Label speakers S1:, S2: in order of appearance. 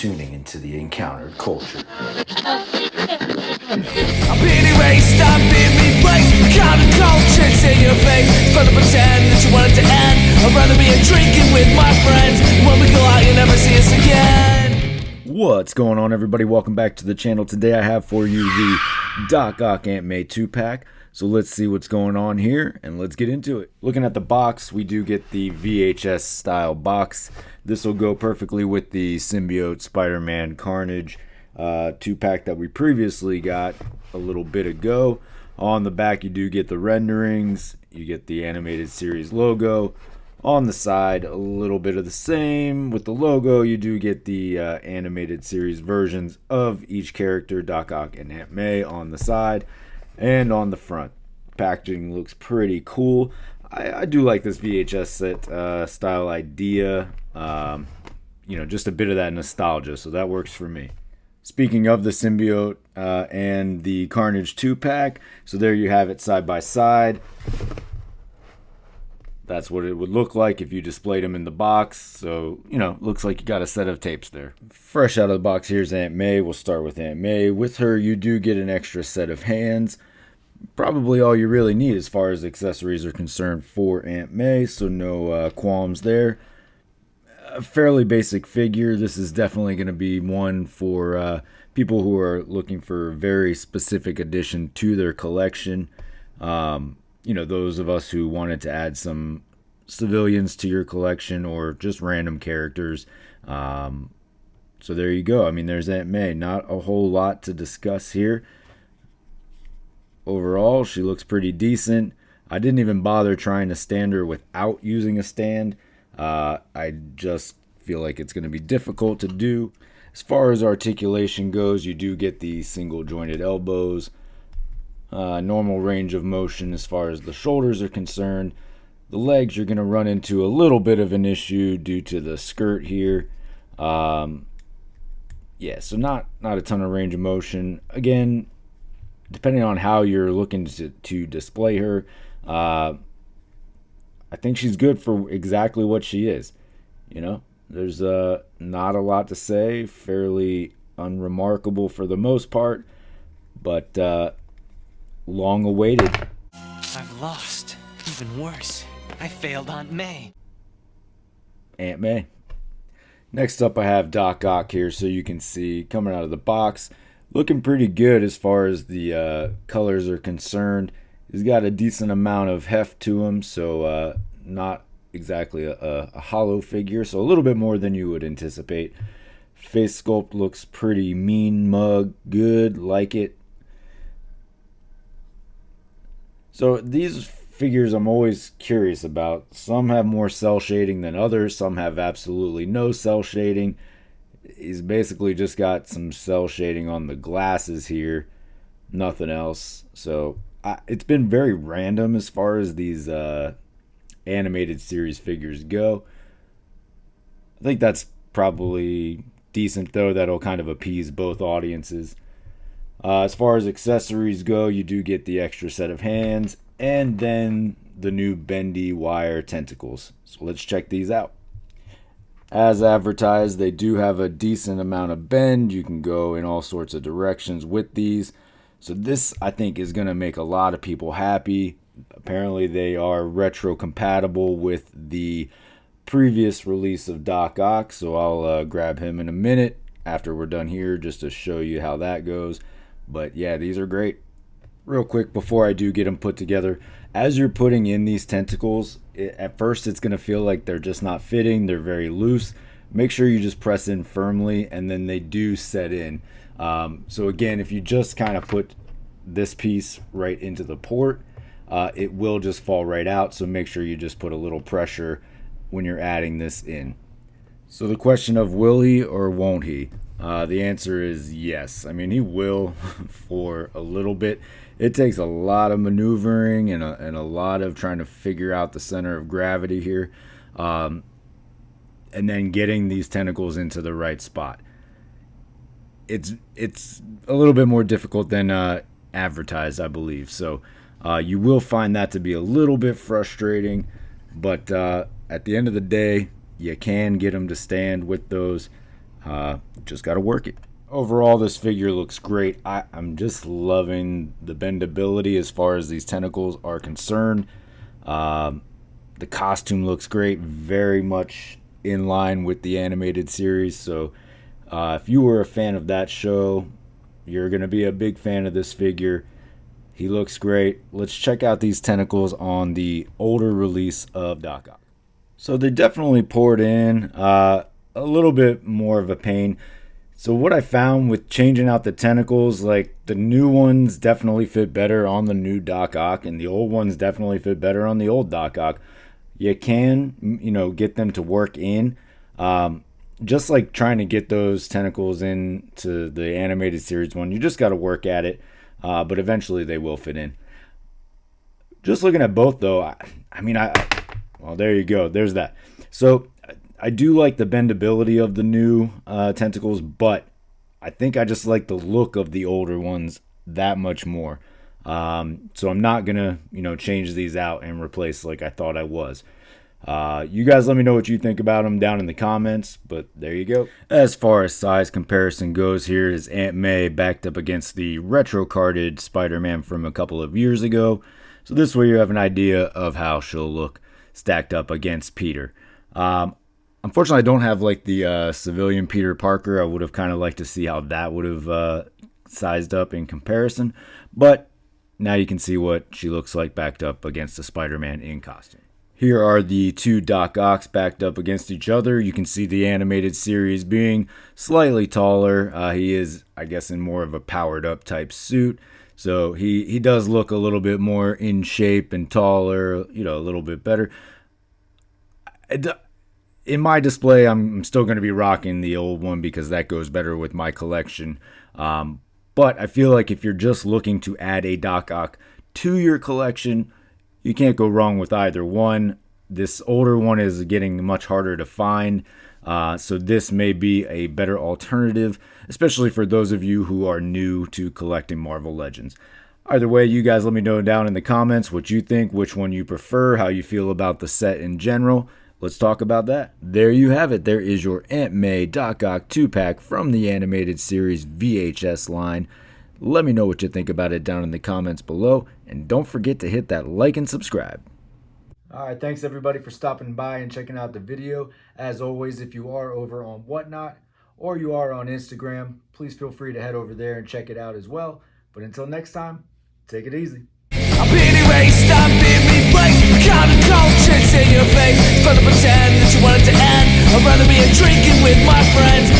S1: tuning into the Encountered Culture.
S2: I'm being erased, I'm being replaced. Counterculture's in your face. It's fun to pretend that you want it to end. I'd rather be drinking with my friends. When we go out, you'll never see us again.
S3: What's going on, everybody? Welcome back to the channel. Today I have for you the Doc Aunt May 2-pack. So let's see what's going on here and let's get into it. Looking at the box, we do get the VHS style box. This will go perfectly with the Symbiote Spider-Man Carnage 2-pack that we previously got a little bit ago. On the back, you do get the renderings. You get the animated series logo. On the side, a little bit of the same. With the logo, you do get the animated series versions of each character, Doc Ock and Aunt May on the side. And on the front, packaging looks pretty cool. I do like this VHS set style idea. Just a bit of that nostalgia, so that works for me. Speaking of the Symbiote and the Carnage 2-pack, so there you have it side by side. That's what it would look like if you displayed them in the box. So, looks like you got a set of tapes there. Fresh out of the box, here's Aunt May. We'll start with Aunt May. With her, you do get an extra set of hands. Probably all you really need as far as accessories are concerned for Aunt May, so no qualms there. A fairly basic figure. This is definitely going to be one for people who are looking for a very specific addition to their collection. Those of us who wanted to add some civilians to your collection or just random characters. So there you go. There's Aunt May. Not a whole lot to discuss here. Overall, she looks pretty decent. I didn't even bother trying to stand her without using a stand. I just feel like it's going to be difficult to do. As far as articulation goes, you do get the single jointed elbows. Normal range of motion as far as the shoulders are concerned. The legs, you're going to run into a little bit of an issue due to the skirt here. So not a ton of range of motion. Again, depending on how you're looking to display her, I think she's good for exactly what she is. There's not a lot to say. Fairly unremarkable for the most part, but long awaited.
S4: I've lost. Even worse, I failed Aunt May.
S3: Aunt May. Next up, I have Doc Ock here, so you can see coming out of the box, looking pretty good as far as the colors are concerned. He's got a decent amount of heft to him, so not exactly a hollow figure, so a little bit more than you would anticipate. Face sculpt looks pretty mean mug, good, like it. So these figures I'm always curious about. Some have more cell shading than others. Some have absolutely no cell shading. He's basically just got some cell shading on the glasses here. Nothing else. So it's been very random as far as these animated series figures go. I think that's probably decent, though. That'll kind of appease both audiences. As far as accessories go, you do get the extra set of hands and then the new bendy wire tentacles. So let's check these out. As advertised, they do have a decent amount of bend. You can go in all sorts of directions with these. So this, I think, is going to make a lot of people happy. Apparently, they are retro compatible with the previous release of Doc Ock. So I'll grab him in a minute after we're done here just to show you how that goes. But yeah, these are great. Real quick before I do get them put together, as you're putting in these tentacles, at first it's going to feel like they're just not fitting. They're very loose. Make sure you just press in firmly and then they do set in. So again, if you just kind of put this piece right into the port, it will just fall right out. So make sure you just put a little pressure when you're adding this in. So the question of will he or won't he? The answer is yes. He will for a little bit. It takes a lot of maneuvering and a lot of trying to figure out the center of gravity here. And then getting these tentacles into the right spot. It's a little bit more difficult than advertised, I believe. So you will find that to be a little bit frustrating. But at the end of the day, you can get them to stand with those. Just got to work it. Overall, this figure looks great. I'm just loving the bendability as far as these tentacles are concerned. The costume looks great, very much in line with the animated series. So if you were a fan of that show, you're going to be a big fan of this figure. He looks great. Let's check out these tentacles on the older release of Doc Ock. So they definitely poured in a little bit more of a pain. So what I found with changing out the tentacles, like the new ones definitely fit better on the new Doc Ock, and the old ones definitely fit better on the old Doc Ock. You can, get them to work in. Just like trying to get those tentacles into the animated series one, you just got to work at it. But eventually they will fit in. Just looking at both though, well, there you go. There's that. So I do like the bendability of the new tentacles, but I think I just like the look of the older ones that much more. So I'm not gonna, change these out and replace like I thought I was. You guys let me know what you think about them down in the comments, but there you go. As far as size comparison goes, here is Aunt May backed up against the retro carded Spider-Man from a couple of years ago. So this way you have an idea of how she'll look stacked up against Peter. Unfortunately, I don't have like the civilian Peter Parker. I would have kind of liked to see how that would have sized up in comparison. But now you can see what she looks like backed up against the Spider-Man in costume. Here are the two Doc Ocks backed up against each other. You can see the animated series being slightly taller. He is, I guess, in more of a powered up type suit. So he does look a little bit more in shape and taller, a little bit better. In my display, I'm still going to be rocking the old one because that goes better with my collection. But I feel like if you're just looking to add a Doc Ock to your collection, you can't go wrong with either one. This older one is getting much harder to find, so this may be a better alternative, especially for those of you who are new to collecting Marvel Legends. Either way, you guys let me know down in the comments what you think, which one you prefer, how you feel about the set in general. Let's talk about that. There you have it. There is your Aunt May Doc Ock 2-pack from the animated series VHS line. Let me know what you think about it down in the comments below. And don't forget to hit that like and subscribe. All right, thanks everybody for stopping by and checking out the video. As always, if you are over on Whatnot or you are on Instagram, please feel free to head over there and check it out as well. But until next time, take it easy.
S2: I've been erased, I've been replaced. Counterculture, it's in your face. It's fun to pretend that you want it to end. I'd rather be drinking with my friends.